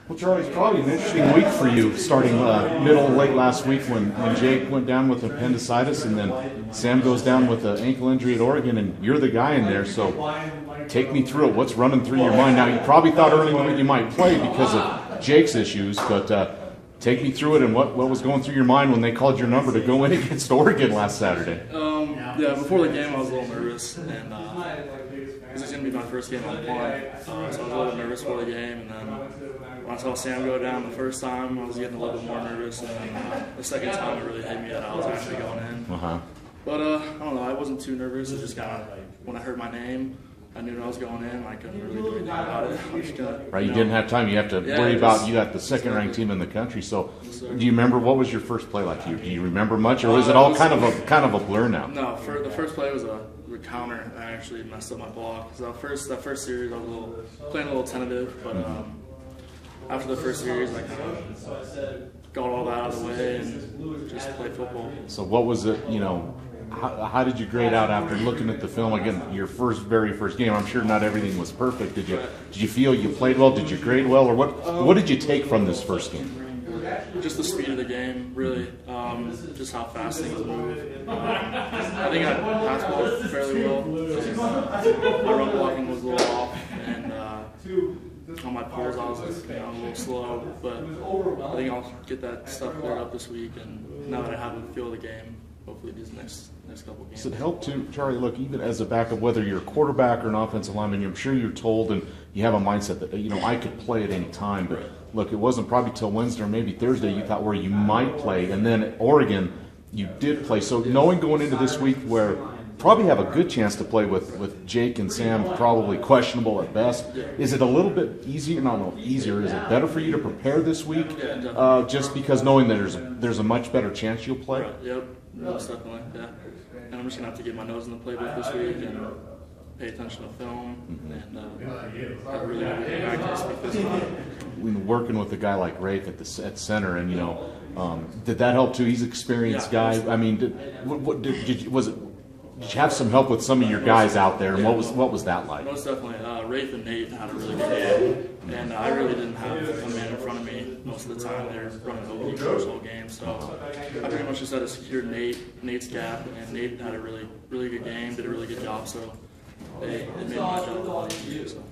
Well, Charlie, it's probably an interesting week for you, starting late last week when Jake went down with appendicitis, and then Sam goes down with an ankle injury at Oregon, and you're the guy in there. So take me through it. What's running through your mind now? You probably thought early in you might play because of Jake's issues, but take me through it and what was going through your mind when they called your number to go in against Oregon last Saturday. Yeah, before the game I was a little nervous, and this is going to be my first game on the pond, so I was a little nervous for the game, and then when I saw Sam go down the first time, I was getting a little bit more nervous, and then the second time it really hit me that I was actually going in. But I don't know, I wasn't too nervous. It just kind of, when I heard my name, I knew when I was going in. I couldn't really do anything about it. I was gonna, right, you didn't have time. You have to worry about, you got the second-ranked team in the country. So, do you remember what was your first play like? Do you remember much, or was it all kind of a blur now? No, the first play was a counter. I actually messed up my block. So that first series, I was playing a little tentative, but after the first series, I kind of got all that out of the way and just played football. So, what was it? How did you grade out after looking at the film again? Your very first game. I'm sure not everything was perfect. Did you feel you played well? Did you grade well, or what did you take from this first game? Just the speed of the game, really. Just how fast things move. I think I passed the ball fairly well. My run blocking was a little off, and on my pulls I was a little slow. But I think I'll get that stuff cleared up this week, and now that I have a feel of the game, hopefully these next couple games. Does it help too, Charlie? Look, even as a backup, whether you're a quarterback or an offensive lineman, I'm sure you're told and you have a mindset that I could play at any time. But look, it wasn't probably till Wednesday or maybe Thursday you thought where you might play, and then at Oregon you did play. So knowing going into this week where probably have a good chance to play with Jake and Sam, probably questionable at best. Is it a little bit easier? No, easier. Is it better for you to prepare this week, just because knowing that there's a much better chance you'll play? Right, yep, most definitely. Yeah, and I'm just gonna have to get my nose in the playbook this week and pay attention to film and have really good practice because when working with a guy like Rafe at center, and did that help too? He's an experienced guy. I mean, did you have some help with some of your guys out there, and what was that like? Most definitely. Rafe and Nate had a really good game, and I really didn't have a man in front of me most of the time. They were running over the whole game, so I pretty much just had to secure Nate's gap, and Nate had a really, really good game, did a really good job, so they made my job a lot easier. So.